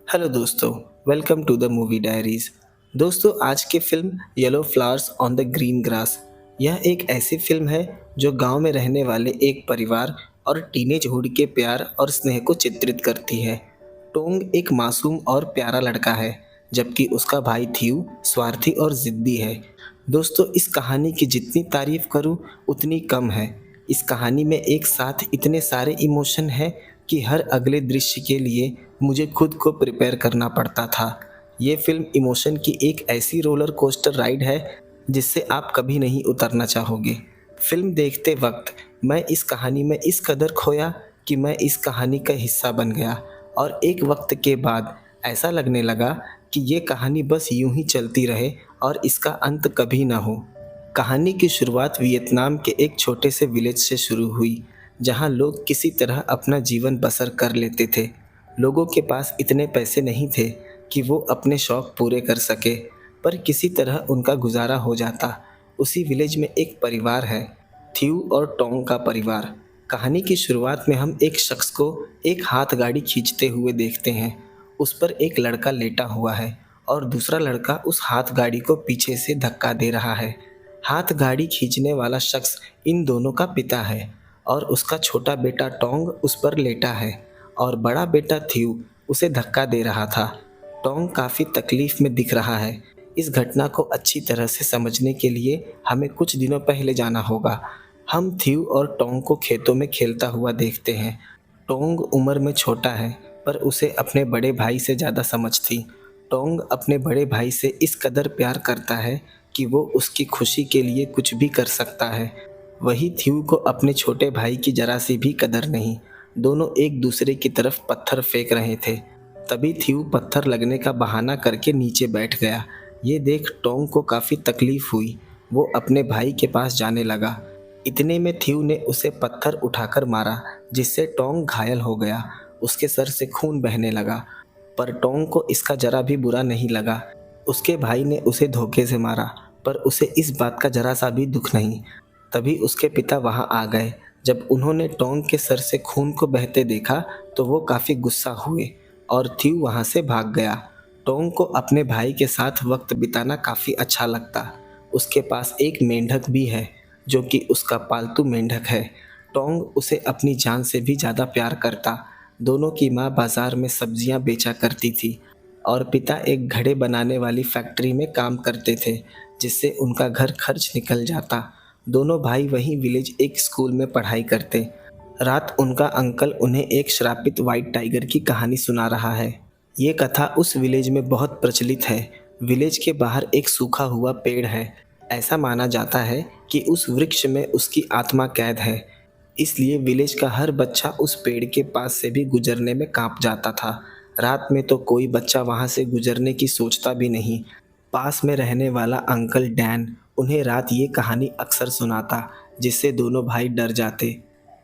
Hello दोस्तों, welcome to the movie diaries. दोस्तों, आज की film Yellow Flowers on the Green Grass. यह एक ऐसी फिल्म है जो गांव में रहने वाले एक परिवार और टीनेज हुड के प्यार और स्नेह को चित्रित करती है। टोंग एक मासूम और प्यारा लड़का है, जबकि उसका भाई थीव स्वार्थी और जिद्दी है। दोस्तों, इस कहानी की जितनी तारीफ करूं उतनी कम है। इस कहानी में एक साथ इतने सारे इमोशन हैं कि हर अगले दृश्य के लिए मुझे खुद को प्रिपेयर करना पड़ता था। ये फिल्म इमोशन की एक ऐसी रोलर कोस्टर राइड है जिससे आप कभी नहीं उतरना चाहोगे। फिल्म देखते वक्त मैं इस कहानी में इस कदर खोया कि मैं इस कहानी का हिस्सा बन गया, और एक वक्त के बाद ऐसा लगने लगा कि ये कहानी बस यूं ही चलती रहे और इसका अंत कभी ना हो। कहानी की शुरुआत वियतनाम के एक छोटे से विलेज से शुरू हुई, जहां लोग किसी तरह अपना जीवन बसर कर लेते थे। लोगों के पास इतने पैसे नहीं थे कि वो अपने शौक पूरे कर सके, पर किसी तरह उनका गुजारा हो जाता। उसी विलेज में एक परिवार है, थ्यू और टोंग का परिवार। कहानी की शुरुआत में हम एक शख्स को एक हाथ गाड़ी खींचते हुए देखते हैं। उस पर एक लड़का लेटा हुआ है और दूसरा लड़का उस हाथ गाड़ी को पीछे से धक्का दे रहा है। हाथ गाड़ी खींचने वाला शख्स इन दोनों का पिता है, और उसका छोटा बेटा टोंग उस पर लेटा है और बड़ा बेटा थ्यू उसे धक्का दे रहा था। टोंग काफ़ी तकलीफ में दिख रहा है। इस घटना को अच्छी तरह से समझने के लिए हमें कुछ दिनों पहले जाना होगा। हम थ्यू और टोंग को खेतों में खेलता हुआ देखते हैं। टोंग उम्र में छोटा है, पर उसे अपने बड़े भाई से ज़्यादा समझ थी। टोंग अपने बड़े भाई से इस कदर प्यार करता है कि वो उसकी खुशी के लिए कुछ भी कर सकता है। वही थ्यू को अपने छोटे भाई की जरा सी भी कदर नहीं। दोनों एक दूसरे की तरफ पत्थर फेंक रहे थे। तभी थ्यू पत्थर लगने का बहाना करके नीचे बैठ गया। ये देख टोंग को काफ़ी तकलीफ हुई। वो अपने भाई के पास जाने लगा। इतने में थ्यू ने उसे पत्थर उठाकर मारा, जिससे टोंग घायल हो गया। उसके सर से खून बहने लगा, पर टोंग को इसका जरा भी बुरा नहीं लगा। उसके भाई ने उसे धोखे से मारा, पर उसे इस बात का जरा सा भी दुख नहीं। तभी उसके पिता वहां आ गए। जब उन्होंने टोंग के सर से खून को बहते देखा तो वो काफ़ी गुस्सा हुए और थ्यू वहां से भाग गया। टोंग को अपने भाई के साथ वक्त बिताना काफ़ी अच्छा लगता। उसके पास एक मेंढक भी है, जो कि उसका पालतू मेंढक है। टोंग उसे अपनी जान से भी ज़्यादा प्यार करता। दोनों की माँ बाजार में सब्जियां बेचा करती थी और पिता एक घड़े बनाने वाली फैक्ट्री में काम करते थे, जिससे उनका घर खर्च निकल जाता। दोनों भाई वहीं विलेज एक स्कूल में पढ़ाई करते। रात उनका अंकल उन्हें एक श्रापित वाइट टाइगर की कहानी सुना रहा है। ये कथा उस विलेज में बहुत प्रचलित है। विलेज के बाहर एक सूखा हुआ पेड़ है। ऐसा माना जाता है कि उस वृक्ष में उसकी आत्मा कैद है। इसलिए विलेज का हर बच्चा उस पेड़ के पास से भी गुजरने में कांप जाता था। रात में तो कोई बच्चा वहां से गुजरने की सोचता भी नहीं। पास में रहने वाला अंकल डैन उन्हें रात ये कहानी अक्सर सुनाता, जिससे दोनों भाई डर जाते।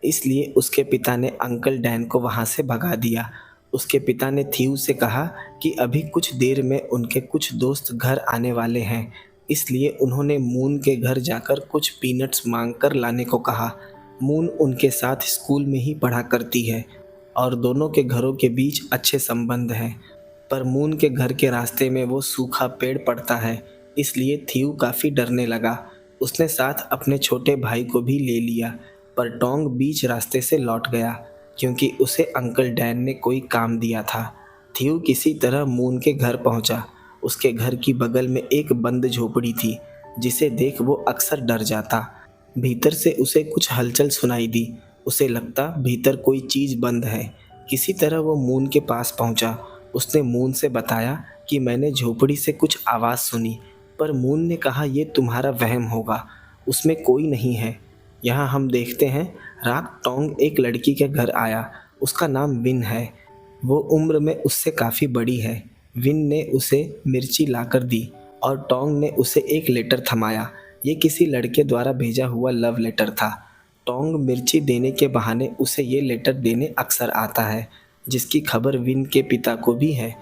इसलिए उसके पिता ने अंकल डैन को वहां से भगा दिया। उसके पिता ने थीव से कहा कि अभी कुछ देर में उनके कुछ दोस्त घर आने वाले हैं, इसलिए उन्होंने मून के घर जाकर कुछ पीनट्स मांग कर लाने को कहा। मून उनके साथ स्कूल में ही पढ़ा करती है और दोनों के घरों के बीच अच्छे संबंध हैं। पर मून के घर के रास्ते में वो सूखा पेड़ पड़ता है, इसलिए थीव काफ़ी डरने लगा। उसने साथ अपने छोटे भाई को भी ले लिया, पर टोंग बीच रास्ते से लौट गया क्योंकि उसे अंकल डैन ने कोई काम दिया था। थीव किसी तरह मून के घर पहुंचा। उसके घर की बगल में एक बंद झोपड़ी थी, जिसे देख वो अक्सर डर जाता। भीतर से उसे कुछ हलचल सुनाई दी। उसे लगता भीतर कोई चीज़ बंद है। किसी तरह वो मून के पास पहुंचा। उसने मून से बताया कि मैंने झोपड़ी से कुछ आवाज़ सुनी, पर मून ने कहा ये तुम्हारा वहम होगा, उसमें कोई नहीं है। यहाँ हम देखते हैं रात टोंग एक लड़की के घर आया। उसका नाम विन है। वो उम्र में उससे काफ़ी बड़ी है। विन ने उसे मिर्ची लाकर दी और टोंग ने उसे एक लेटर थमाया। ये किसी लड़के द्वारा भेजा हुआ लव लेटर था। टोंग मिर्ची देने के बहाने उसे ये लेटर देने अक्सर आता है, जिसकी खबर विन के पिता को भी है,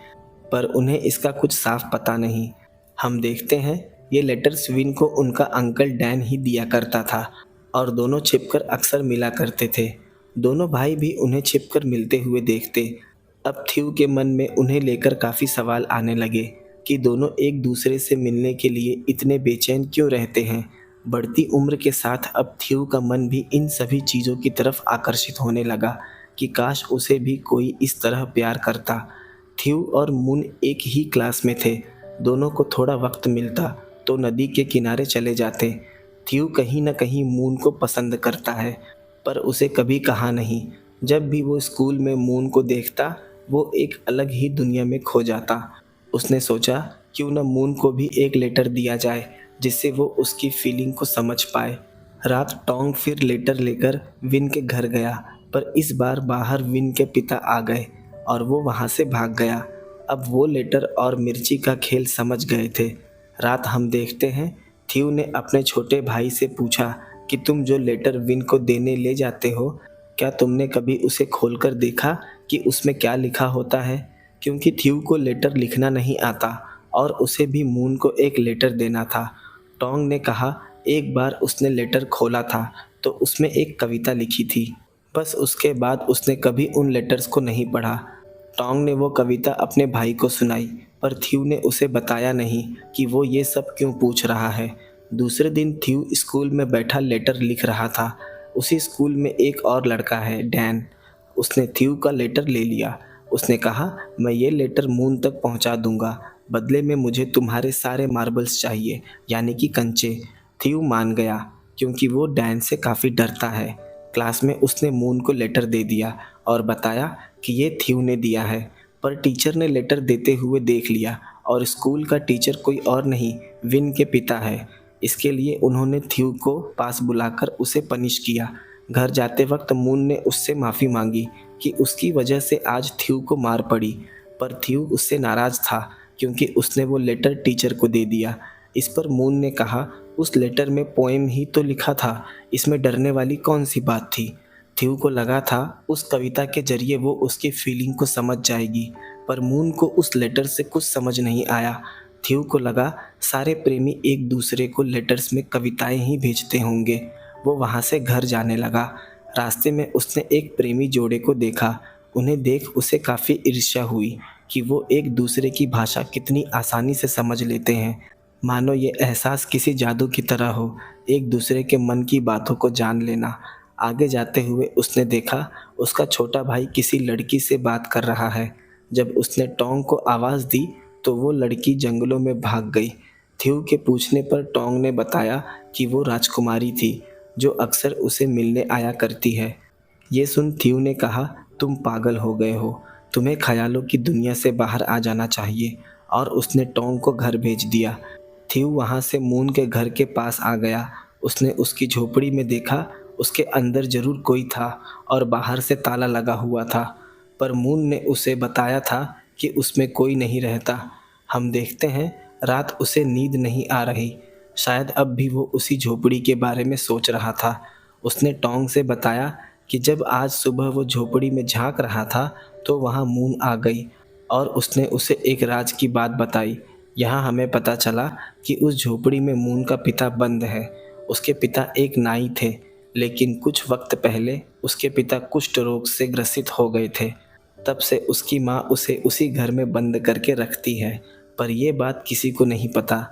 पर उन्हें इसका कुछ साफ पता नहीं। हम देखते हैं ये लेटर्स विन को उनका अंकल डैन ही दिया करता था और दोनों छिपकर अक्सर मिला करते थे। दोनों भाई भी उन्हें छिपकर मिलते हुए देखते। अब थ्यू के मन में उन्हें लेकर काफ़ी सवाल आने लगे कि दोनों एक दूसरे से मिलने के लिए इतने बेचैन क्यों रहते हैं। बढ़ती उम्र के साथ अब थ्यू का मन भी इन सभी चीज़ों की तरफ आकर्षित होने लगा कि काश उसे भी कोई इस तरह प्यार करता। थ्यू और मून एक ही क्लास में थे। दोनों को थोड़ा वक्त मिलता तो नदी के किनारे चले जाते। थ्यू कहीं न कहीं मून को पसंद करता है, पर उसे कभी कहा नहीं। जब भी वो स्कूल में मून को देखता, वो एक अलग ही दुनिया में खो जाता। उसने सोचा क्यों न मून को भी एक लेटर दिया जाए जिससे वो उसकी फीलिंग को समझ पाए। रात टोंग फिर लेटर लेकर विन के घर गया, पर इस बार बाहर विन के पिता आ गए और वो वहाँ से भाग गया। अब वो लेटर और मिर्ची का खेल समझ गए थे। रात हम देखते हैं थ्यू ने अपने छोटे भाई से पूछा कि तुम जो लेटर विन को देने ले जाते हो, क्या तुमने कभी उसे खोलकर देखा कि उसमें क्या लिखा होता है? क्योंकि थ्यू को लेटर लिखना नहीं आता और उसे भी मून को एक लेटर देना था। टोंग ने कहा एक बार उसने लेटर खोला था तो उसमें एक कविता लिखी थी। बस उसके बाद उसने कभी उन लेटर्स को नहीं पढ़ा। टोंग ने वो कविता अपने भाई को सुनाई, पर थ्यू ने उसे बताया नहीं कि वो ये सब क्यों पूछ रहा है। दूसरे दिन थ्यू स्कूल में बैठा लेटर लिख रहा था। उसी स्कूल में एक और लड़का है, डैन। उसने थ्यू का लेटर ले लिया। उसने कहा मैं ये लेटर मून तक पहुंचा दूंगा, बदले में मुझे तुम्हारे सारे मार्बल्स चाहिए, यानी कि कंचे। थ्यू मान गया क्योंकि वो डैन से काफ़ी डरता है। क्लास में उसने मून को लेटर दे दिया और बताया कि ये थ्यू ने दिया है। पर टीचर ने लेटर देते हुए देख लिया और स्कूल का टीचर कोई और नहीं, विन के पिता है। इसके लिए उन्होंने थ्यू को पास बुलाकर उसे पनिश किया। घर जाते वक्त मून ने उससे माफ़ी मांगी कि उसकी वजह से आज थ्यू को मार पड़ी, पर थ्यू उससे नाराज़ था क्योंकि उसने वो लेटर टीचर को दे दिया। इस पर मून ने कहा उस लेटर में पोएम ही तो लिखा था, इसमें डरने वाली कौन सी बात थी। थ्यू को लगा था उस कविता के जरिए वो उसकी फीलिंग को समझ जाएगी, पर मून को उस लेटर से कुछ समझ नहीं आया। थ्यू को लगा सारे प्रेमी एक दूसरे को लेटर्स में कविताएं ही भेजते होंगे। वो वहाँ से घर जाने लगा। रास्ते में उसने एक प्रेमी जोड़े को देखा। उन्हें देख उसे काफ़ी ईर्ष्या हुई कि वो एक दूसरे की भाषा कितनी आसानी से समझ लेते हैं, मानो ये एहसास किसी जादू की तरह हो, एक दूसरे के मन की बातों को जान लेना। आगे जाते हुए उसने देखा उसका छोटा भाई किसी लड़की से बात कर रहा है। जब उसने टोंग को आवाज़ दी तो वो लड़की जंगलों में भाग गई। थ्यू के पूछने पर टोंग ने बताया कि वो राजकुमारी थी जो अक्सर उसे मिलने आया करती है। ये सुन थ्यू ने कहा तुम पागल हो गए हो, तुम्हें ख्यालों की दुनिया से बाहर आ जाना चाहिए, और उसने टोंग को घर भेज दिया। थ्यू वहाँ से मून के घर के पास आ गया। उसने उसकी झोपड़ी में देखा उसके अंदर ज़रूर कोई था और बाहर से ताला लगा हुआ था, पर मून ने उसे बताया था कि उसमें कोई नहीं रहता। हम देखते हैं रात उसे नींद नहीं आ रही, शायद अब भी वो उसी झोपड़ी के बारे में सोच रहा था। उसने टोंग से बताया कि जब आज सुबह वो झोपड़ी में झांक रहा था तो वहाँ मून आ गई और उसने उसे एक राज की बात बताई। यहाँ हमें पता चला कि उस झोपड़ी में मून का पिता बंद है। उसके पिता एक नाई थे, लेकिन कुछ वक्त पहले उसके पिता कुष्ठ रोग से ग्रसित हो गए थे। तब से उसकी माँ उसे उसी घर में बंद करके रखती है, पर यह बात किसी को नहीं पता।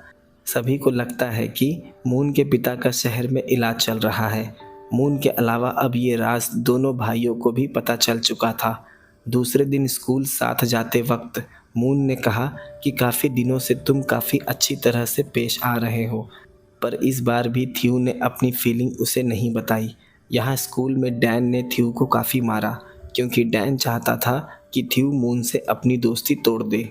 सभी को लगता है कि मून के पिता का शहर में इलाज चल रहा है। मून के अलावा अब ये राज दोनों भाइयों को भी पता चल चुका था। दूसरे दिन स्कूल साथ जाते वक्त मून ने कहा कि काफ़ी दिनों से तुम काफ़ी अच्छी तरह से पेश आ रहे हो, पर इस बार भी थ्यू ने अपनी फीलिंग उसे नहीं बताई। यहाँ स्कूल में डैन ने थ्यू को काफ़ी मारा क्योंकि डैन चाहता था कि थ्यू मून से अपनी दोस्ती तोड़ दे,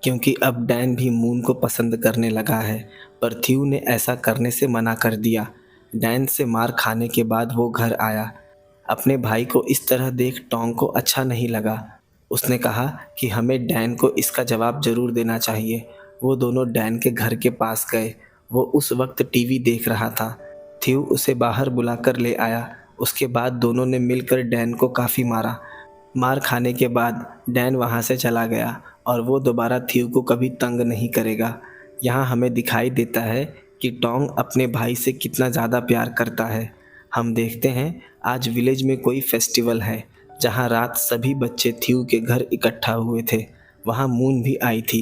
क्योंकि अब डैन भी मून को पसंद करने लगा है, पर थ्यू ने ऐसा करने से मना कर दिया। डैन से मार खाने के बाद वो घर आया। अपने भाई को इस तरह देख टोंग को अच्छा नहीं लगा। उसने कहा कि हमें डैन को इसका जवाब ज़रूर देना चाहिए। वो दोनों डैन के घर के पास गए। वो उस वक्त टीवी देख रहा था। थ्यू उसे बाहर बुलाकर ले आया। उसके बाद दोनों ने मिलकर डैन को काफ़ी मारा। मार खाने के बाद डैन वहाँ से चला गया और वो दोबारा थ्यू को कभी तंग नहीं करेगा। यहाँ हमें दिखाई देता है कि टोंग अपने भाई से कितना ज़्यादा प्यार करता है। हम देखते हैं आज विलेज में कोई फेस्टिवल है जहाँ रात सभी बच्चे थीव के घर इकट्ठा हुए थे। वहाँ मून भी आई थी।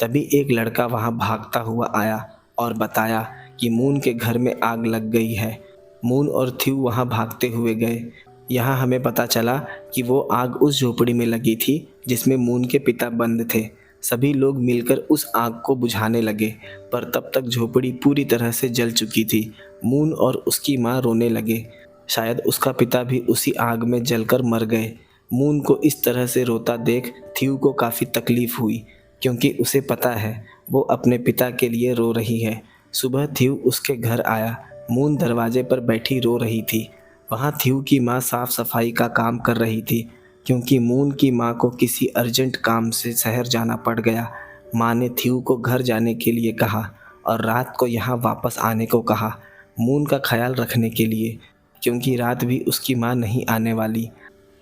तभी एक लड़का वहाँ भागता हुआ आया और बताया कि मून के घर में आग लग गई है। मून और थीव वहाँ भागते हुए गए। यहाँ हमें पता चला कि वो आग उस झोपड़ी में लगी थी जिसमें मून के पिता बंद थे। सभी लोग मिलकर उस आग को बुझाने लगे, पर तब तक झोपड़ी पूरी तरह से जल चुकी थी। मून और उसकी माँ रोने लगे। शायद उसका पिता भी उसी आग में जलकर मर गए। मून को इस तरह से रोता देख थीव को काफ़ी तकलीफ हुई, क्योंकि उसे पता है वो अपने पिता के लिए रो रही है। सुबह थीव उसके घर आया। मून दरवाजे पर बैठी रो रही थी। वहाँ थीव की माँ साफ सफाई का काम कर रही थी, क्योंकि मून की माँ को किसी अर्जेंट काम से शहर जाना पड़ गया। माँ ने थीव को घर जाने के लिए कहा और रात को यहाँ वापस आने को कहा, मून का ख्याल रखने के लिए, क्योंकि रात भी उसकी माँ नहीं आने वाली।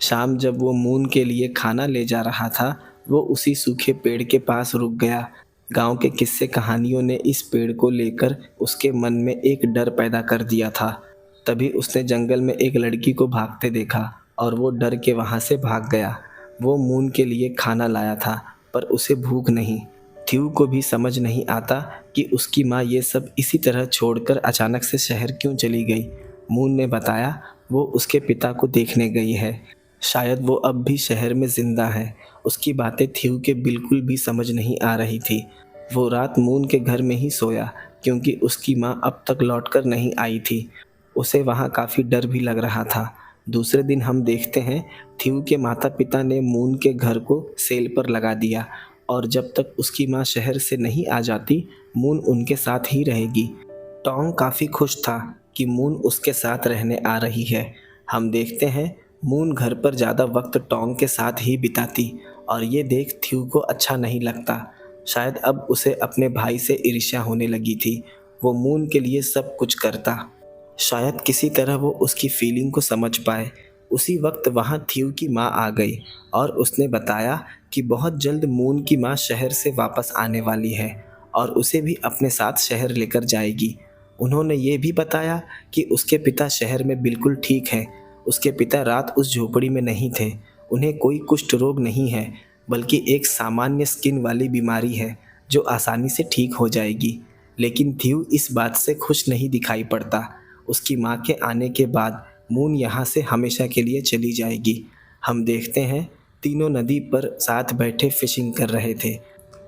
शाम जब वो मून के लिए खाना ले जा रहा था, वो उसी सूखे पेड़ के पास रुक गया। गांव के किस्से कहानियों ने इस पेड़ को लेकर उसके मन में एक डर पैदा कर दिया था। तभी उसने जंगल में एक लड़की को भागते देखा और वो डर के वहाँ से भाग गया। वो मून के लिए खाना लाया था, पर उसे भूख नहीं। थीव को भी समझ नहीं आता कि उसकी माँ ये सब इसी तरह छोड़कर अचानक से शहर क्यों चली गई। मून ने बताया वो उसके पिता को देखने गई है। शायद वो अब भी शहर में जिंदा है। उसकी बातें थीव के बिल्कुल भी समझ नहीं आ रही थी। वो रात मून के घर में ही सोया, क्योंकि उसकी माँ अब तक लौटकर नहीं आई थी। उसे वहाँ काफ़ी डर भी लग रहा था। दूसरे दिन हम देखते हैं थीव के माता पिता ने मून के घर को सेल पर लगा दिया, और जब तक उसकी माँ शहर से नहीं आ जाती मून उनके साथ ही रहेगी। टॉन्ग काफ़ी खुश था कि मून उसके साथ रहने आ रही है। हम देखते हैं मून घर पर ज़्यादा वक्त टॉन्ग के साथ ही बिताती, और ये देख थीव को अच्छा नहीं लगता। शायद अब उसे अपने भाई से ईर्ष्या होने लगी थी। वो मून के लिए सब कुछ करता। शायद किसी तरह वो उसकी फीलिंग को समझ पाए। उसी वक्त वहाँ थीव की माँ आ गई और उसने बताया कि बहुत जल्द मून की माँ शहर से वापस आने वाली है और उसे भी अपने साथ शहर लेकर जाएगी। उन्होंने ये भी बताया कि उसके पिता शहर में बिल्कुल ठीक हैं। उसके पिता रात उस झोपड़ी में नहीं थे। उन्हें कोई कुष्ठ रोग नहीं है, बल्कि एक सामान्य स्किन वाली बीमारी है जो आसानी से ठीक हो जाएगी। लेकिन थीव इस बात से खुश नहीं दिखाई पड़ता। उसकी माँ के आने के बाद मून यहाँ से हमेशा के लिए चली जाएगी। हम देखते हैं तीनों नदी पर साथ बैठे फिशिंग कर रहे थे।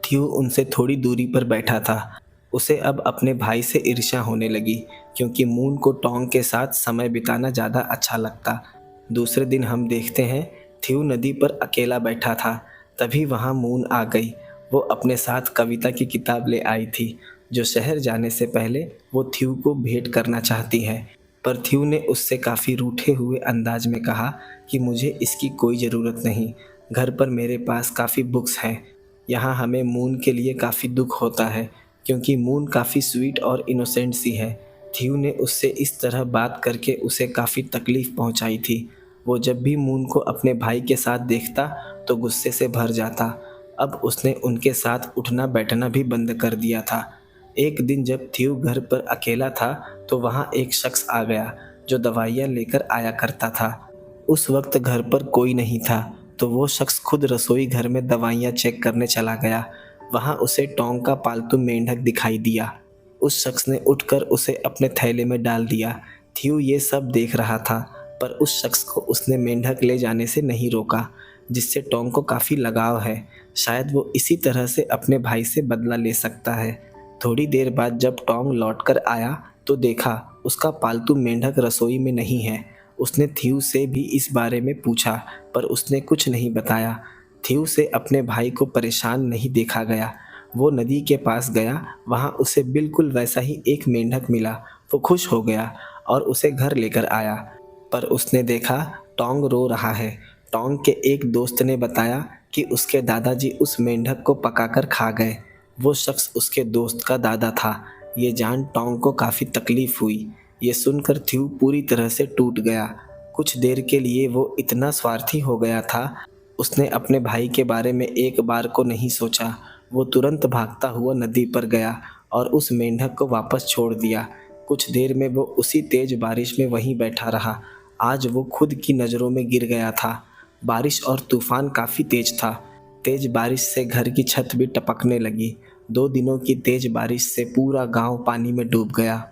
थीव उनसे थोड़ी दूरी पर बैठा था। उसे अब अपने भाई से ईर्ष्या होने लगी, क्योंकि मून को टॉन्ग के साथ समय बिताना ज़्यादा अच्छा लगता। दूसरे दिन हम देखते हैं थीव नदी पर अकेला बैठा था। तभी वहाँ मून आ गई। वो अपने साथ कविता की किताब ले आई थी, जो शहर जाने से पहले वो थीव को भेंट करना चाहती है। पर थीव ने उससे काफ़ी रूठे हुए अंदाज में कहा कि मुझे इसकी कोई ज़रूरत नहीं, घर पर मेरे पास काफ़ी बुक्स हैं। यहाँ हमें मून के लिए काफ़ी दुख होता है, क्योंकि मून काफ़ी स्वीट और इनोसेंट सी है। थीव ने उससे इस तरह बात करके उसे काफ़ी तकलीफ़ पहुँचाई थी। वो जब भी मून को अपने भाई के साथ देखता तो गुस्से से भर जाता। अब उसने उनके साथ उठना बैठना भी बंद कर दिया था। एक दिन जब थीव घर पर अकेला था तो वहाँ एक शख्स आ गया जो दवाइयाँ लेकर आया करता था। उस वक्त घर पर कोई नहीं था, तो वो शख्स खुद रसोई घर में दवाइयाँ चेक करने चला गया। वहाँ उसे टॉन्ग का पालतू मेंढक दिखाई दिया। उस शख्स ने उठकर उसे अपने थैले में डाल दिया। थीव ये सब देख रहा था, पर उस शख्स को उसने मेंढक ले जाने से नहीं रोका, जिससे टॉन्ग को काफ़ी लगाव है। शायद वो इसी तरह से अपने भाई से बदला ले सकता है। थोड़ी देर बाद जब टॉम लौटकर आया तो देखा उसका पालतू मेंढक रसोई में नहीं है। उसने थीव से भी इस बारे में पूछा, पर उसने कुछ नहीं बताया। थीव से अपने भाई को परेशान नहीं देखा गया। वो नदी के पास गया। वहाँ उसे बिल्कुल वैसा ही एक मेंढक मिला। वो खुश हो गया और उसे घर लेकर आया, पर उसने देखा टोंग रो रहा है। टोंग के एक दोस्त ने बताया कि उसके दादाजी उस मेंढक को पकाकर खा गए। वो शख्स उसके दोस्त का दादा था। ये जान टोंग को काफ़ी तकलीफ हुई। ये सुनकर थ्यू पूरी तरह से टूट गया। कुछ देर के लिए वो इतना स्वार्थी हो गया था, उसने अपने भाई के बारे में एक बार को नहीं सोचा। वो तुरंत भागता हुआ नदी पर गया और उस मेंढक को वापस छोड़ दिया। कुछ देर में वो उसी तेज बारिश में वहीं बैठा रहा। आज वो खुद की नज़रों में गिर गया था। बारिश और तूफान काफ़ी तेज था। तेज बारिश से घर की छत भी टपकने लगी। 2 दिनों की तेज बारिश से पूरा गांव पानी में डूब गया।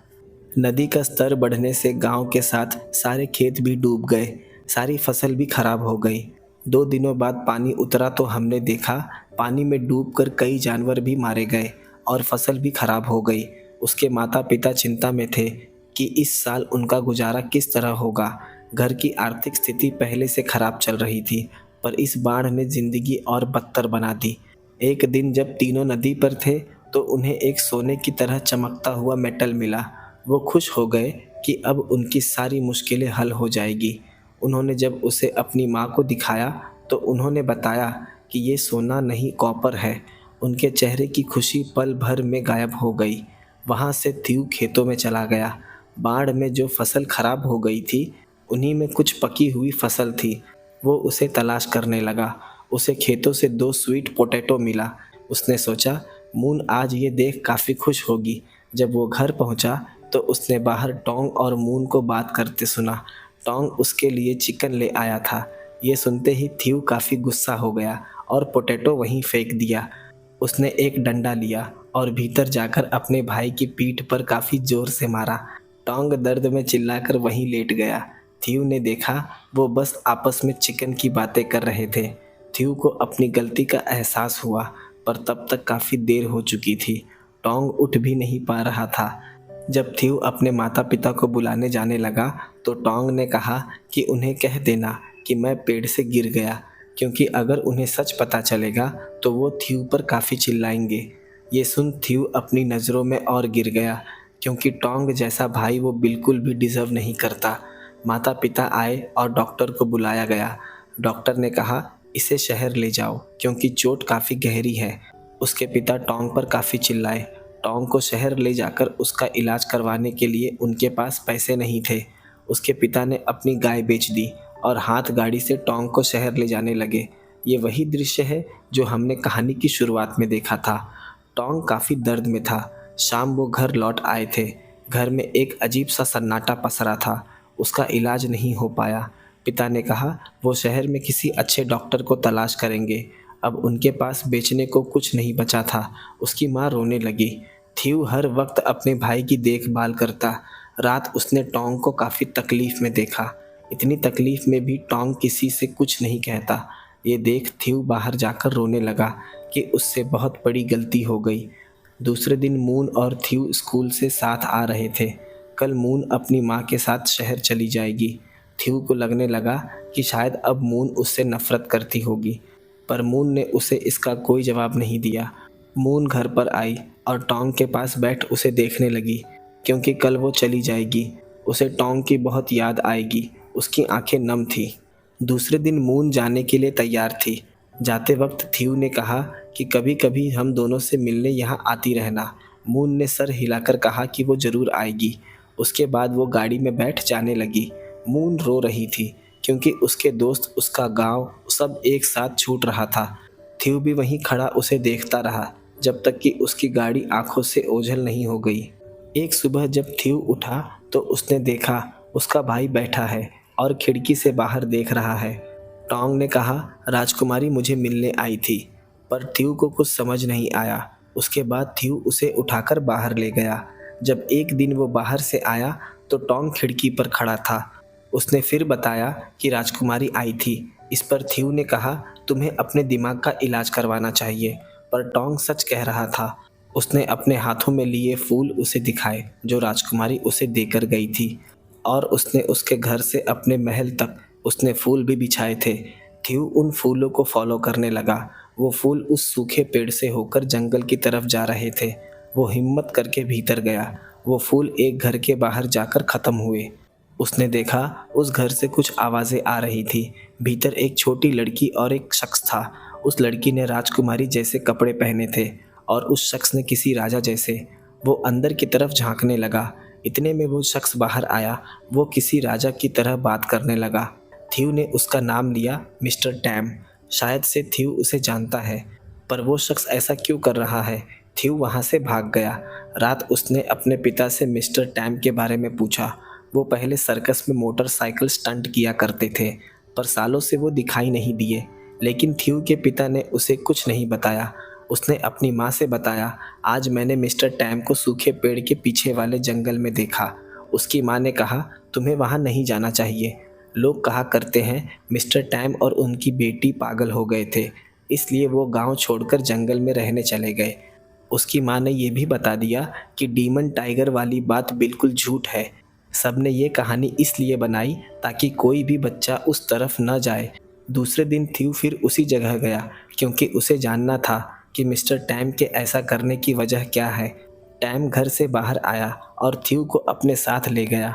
नदी का स्तर बढ़ने से गांव के साथ सारे खेत भी डूब गए। सारी फसल भी खराब हो गई। 2 दिनों बाद पानी उतरा तो हमने देखा पानी में डूबकर कई जानवर भी मारे गए और फसल भी खराब हो गई। उसके माता पिता चिंता में थे कि इस साल उनका गुजारा किस तरह होगा। घर की आर्थिक स्थिति पहले से खराब चल रही थी, पर इस बाढ़ ने जिंदगी और बदतर बना दी। एक दिन जब तीनों नदी पर थे तो उन्हें एक सोने की तरह चमकता हुआ मेटल मिला। वो खुश हो गए कि अब उनकी सारी मुश्किलें हल हो जाएगी। उन्होंने जब उसे अपनी माँ को दिखाया तो उन्होंने बताया कि ये सोना नहीं कॉपर है। उनके चेहरे की खुशी पल भर में गायब हो गई। वहाँ से थीव खेतों में चला गया। बाढ़ में जो फसल खराब हो गई थी उन्हीं में कुछ पकी हुई फसल थी। वो उसे तलाश करने लगा। उसे खेतों से 2 स्वीट पोटैटो मिला। उसने सोचा मून आज ये देख काफ़ी खुश होगी। जब वो घर पहुंचा तो उसने बाहर टोंग और मून को बात करते सुना। टोंग उसके लिए चिकन ले आया था। ये सुनते ही थीव काफ़ी गुस्सा हो गया और पोटैटो वहीं फेंक दिया। उसने एक डंडा लिया और भीतर जाकर अपने भाई की पीठ पर काफ़ी जोर से मारा। टोंग दर्द में चिल्लाकर वहीं लेट गया। थीव ने देखा वो बस आपस में चिकन की बातें कर रहे थे। थीव को अपनी गलती का एहसास हुआ, पर तब तक काफ़ी देर हो चुकी थी। टोंग उठ भी नहीं पा रहा था। जब थीव अपने माता पिता को बुलाने जाने लगा तो टोंग ने कहा कि उन्हें कह देना कि मैं पेड़ से गिर गया, क्योंकि अगर उन्हें सच पता चलेगा तो वो थीव पर काफ़ी चिल्लाएंगे। ये सुन थीव अपनी नज़रों में और गिर गया, क्योंकि टोंग जैसा भाई वो बिल्कुल भी डिज़र्व नहीं करता। माता पिता आए और डॉक्टर को बुलाया गया। डॉक्टर ने कहा इसे शहर ले जाओ, क्योंकि चोट काफ़ी गहरी है। उसके पिता टोंग पर काफ़ी चिल्लाए। टोंग को शहर ले जाकर उसका इलाज करवाने के लिए उनके पास पैसे नहीं थे। उसके पिता ने अपनी गाय बेच दी और हाथ गाड़ी से टोंग को शहर ले जाने लगे। ये वही दृश्य है जो हमने कहानी की शुरुआत में देखा था। टोंग काफ़ी दर्द में था। शाम वो घर लौट आए थे। घर में एक अजीब सा सन्नाटा पसरा था। उसका इलाज नहीं हो पाया। पिता ने कहा वो शहर में किसी अच्छे डॉक्टर को तलाश करेंगे। अब उनके पास बेचने को कुछ नहीं बचा था। उसकी माँ रोने लगी। थीव हर वक्त अपने भाई की देखभाल करता। रात उसने टोंग को काफ़ी तकलीफ़ में देखा। इतनी तकलीफ़ में भी टोंग किसी से कुछ नहीं कहता। ये देख थीव बाहर जाकर रोने लगा कि उससे बहुत बड़ी गलती हो गई। दूसरे दिन मून और थीव स्कूल से साथ आ रहे थे। कल मून अपनी माँ के साथ शहर चली जाएगी। थीव को लगने लगा कि शायद अब मून उससे नफरत करती होगी, पर मून ने उसे इसका कोई जवाब नहीं दिया। मून घर पर आई और टोंग के पास बैठ उसे देखने लगी, क्योंकि कल वो चली जाएगी। उसे टोंग की बहुत याद आएगी। उसकी आंखें नम थी। दूसरे दिन मून जाने के लिए तैयार थी। जाते वक्त थीव ने कहा कि कभी कभी हम दोनों से मिलने यहाँ आती रहना। मून ने सर हिलाकर कहा कि वो ज़रूर आएगी। उसके बाद वो गाड़ी में बैठ जाने लगी। मून रो रही थी, क्योंकि उसके दोस्त, उसका गांव सब एक साथ छूट रहा था। थीव भी वहीं खड़ा उसे देखता रहा, जब तक कि उसकी गाड़ी आंखों से ओझल नहीं हो गई। एक सुबह जब थीव उठा तो उसने देखा उसका भाई बैठा है और खिड़की से बाहर देख रहा है। टोंग ने कहा राजकुमारी मुझे मिलने आई थी, पर थीव को कुछ समझ नहीं आया। उसके बाद थीव उसे उठाकर बाहर ले गया। जब एक दिन वो बाहर से आया तो टोंग खिड़की पर खड़ा था। उसने फिर बताया कि राजकुमारी आई थी। इस पर थीव ने कहा तुम्हें अपने दिमाग का इलाज करवाना चाहिए, पर टोंग सच कह रहा था। उसने अपने हाथों में लिए फूल उसे दिखाए जो राजकुमारी उसे देकर गई थी, और उसने उसके घर से अपने महल तक उसने फूल भी बिछाए थे। थीव उन फूलों को फॉलो करने लगा। वो फूल उस सूखे पेड़ से होकर जंगल की तरफ जा रहे थे। वो हिम्मत करके भीतर गया। वो फूल एक घर के बाहर जाकर ख़त्म हुए। उसने देखा उस घर से कुछ आवाज़ें आ रही थी। भीतर एक छोटी लड़की और एक शख्स था। उस लड़की ने राजकुमारी जैसे कपड़े पहने थे और उस शख्स ने किसी राजा जैसे। वो अंदर की तरफ झांकने लगा। इतने में वो शख्स बाहर आया। वो किसी राजा की तरह बात करने लगा। थीव ने उसका नाम लिया मिस्टर टैम। शायद से थीव उसे जानता है, पर वो शख्स ऐसा क्यों कर रहा है। थीव वहाँ से भाग गया। रात उसने अपने पिता से मिस्टर टैम के बारे में पूछा। वो पहले सर्कस में मोटरसाइकिल स्टंट किया करते थे। पर सालों से वो दिखाई नहीं दिए। लेकिन थ्यू के पिता ने उसे कुछ नहीं बताया। उसने अपनी माँ से बताया, आज मैंने मिस्टर टैम को सूखे पेड़ के पीछे वाले जंगल में देखा। उसकी माँ ने कहा, तुम्हें वहाँ नहीं जाना चाहिए। लोग कहा करते हैं मिस्टर टैम और उनकी बेटी पागल हो गए थे, इसलिए वो गांव छोड़कर जंगल में रहने चले गए। उसकी माँ ने यह भी बता दिया कि डीमन टाइगर वाली बात बिल्कुल झूठ है। सबने ये कहानी इसलिए बनाई ताकि कोई भी बच्चा उस तरफ न जाए। दूसरे दिन थ्यू फिर उसी जगह गया, क्योंकि उसे जानना था कि मिस्टर टैम के ऐसा करने की वजह क्या है। टैम घर से बाहर आया और थ्यू को अपने साथ ले गया।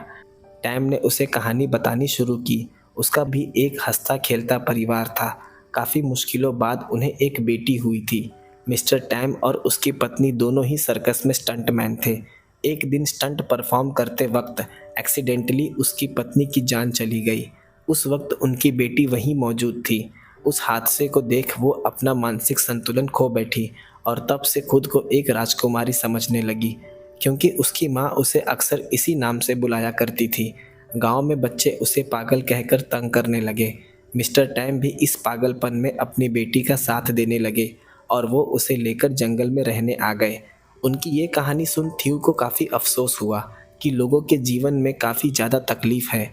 टैम ने उसे कहानी बतानी शुरू की। उसका भी एक हंसता खेलता परिवार था। काफ़ी मुश्किलों बाद उन्हें एक बेटी हुई थी। मिस्टर टैम और उसकी पत्नी दोनों ही सर्कस में स्टंटमैन थे। एक दिन स्टंट परफॉर्म करते वक्त एक्सीडेंटली उसकी पत्नी की जान चली गई। उस वक्त उनकी बेटी वहीं मौजूद थी। उस हादसे को देख वो अपना मानसिक संतुलन खो बैठी और तब से खुद को एक राजकुमारी समझने लगी, क्योंकि उसकी माँ उसे अक्सर इसी नाम से बुलाया करती थी। गांव में बच्चे उसे पागल कहकर तंग करने लगे। मिस्टर टैम भी इस पागलपन में अपनी बेटी का साथ देने लगे और वो उसे लेकर जंगल में रहने आ गए। उनकी ये कहानी सुन थ्यू को काफ़ी अफसोस हुआ कि लोगों के जीवन में काफ़ी ज़्यादा तकलीफ है।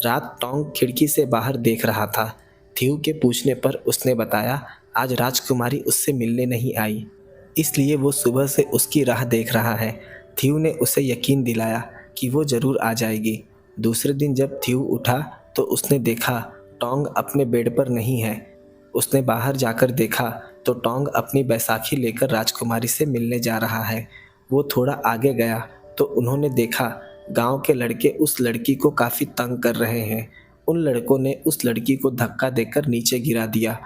रात टोंग खिड़की से बाहर देख रहा था। थ्यू के पूछने पर उसने बताया, आज राजकुमारी उससे मिलने नहीं आई, इसलिए वो सुबह से उसकी राह देख रहा है। थ्यू ने उसे यकीन दिलाया कि वो ज़रूर आ जाएगी। दूसरे दिन जब थ्यू उठा तो उसने देखा टोंग अपने बेड पर नहीं है। उसने बाहर जाकर देखा तो टोंग अपनी बैसाखी लेकर राजकुमारी से मिलने जा रहा है। वो थोड़ा आगे गया तो उन्होंने देखा गांव के लड़के उस लड़की को काफ़ी तंग कर रहे हैं। उन लड़कों ने उस लड़की को धक्का देकर नीचे गिरा दिया।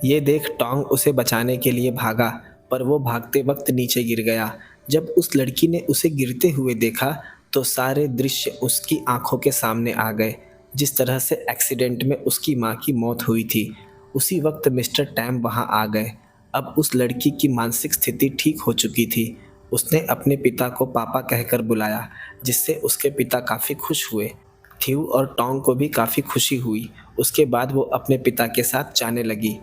ये देख टोंग उसे बचाने के लिए भागा, पर वो भागते वक्त नीचे गिर गया। जब उस लड़की ने उसे गिरते हुए देखा तो सारे दृश्य उसकी आंखों के सामने आ गए। जिस तरह से एक्सीडेंट में उसकी माँ की मौत हुई थी, उसी वक्त मिस्टर टैम वहाँ आ गए। अब उस लड़की की मानसिक स्थिति ठीक हो चुकी थी। उसने अपने पिता को पापा कहकर बुलाया, जिससे उसके पिता काफ़ी खुश हुए। थ्यू और टोंग को भी काफ़ी खुशी हुई। उसके बाद वो अपने पिता के साथ जाने लगी।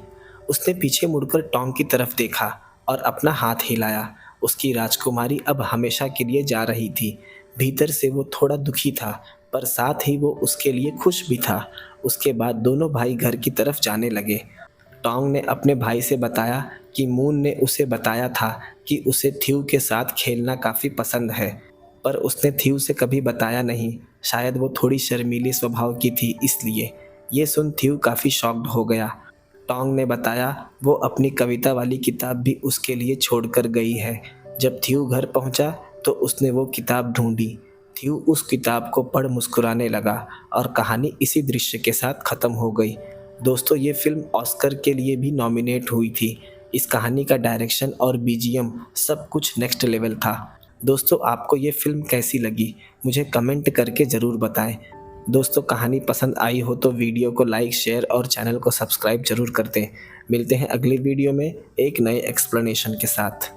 उसने पीछे मुड़कर टोंग की तरफ देखा और अपना हाथ हिलाया। उसकी राजकुमारी अब हमेशा के लिए जा रही थी। भीतर से वो थोड़ा दुखी था, पर साथ ही वो उसके लिए खुश भी था। उसके बाद दोनों भाई घर की तरफ जाने लगे। टोंग ने अपने भाई से बताया कि मून ने उसे बताया था कि उसे थ्यू के साथ खेलना काफ़ी पसंद है, पर उसने थ्यू से कभी बताया नहीं। शायद वो थोड़ी शर्मीली स्वभाव की थी, इसलिए। ये सुन थ्यू काफ़ी शॉक्ड हो गया। टोंग ने बताया वो अपनी कविता वाली किताब भी उसके लिए छोड़कर गई है। जब थ्यू घर पहुंचा तो उसने वो किताब ढूंढी। थ्यू उस किताब को पढ़ मुस्कुराने लगा और कहानी इसी दृश्य के साथ ख़त्म हो गई। दोस्तों, ये फिल्म ऑस्कर के लिए भी नॉमिनेट हुई थी। इस कहानी का डायरेक्शन और बीजीएम सब कुछ नेक्स्ट लेवल था। दोस्तों, आपको ये फिल्म कैसी लगी मुझे कमेंट करके ज़रूर बताएं। दोस्तों, कहानी पसंद आई हो तो वीडियो को लाइक, शेयर और चैनल को सब्सक्राइब ज़रूर कर दें। मिलते हैं अगली वीडियो में एक नए एक्सप्लेनेशन के साथ।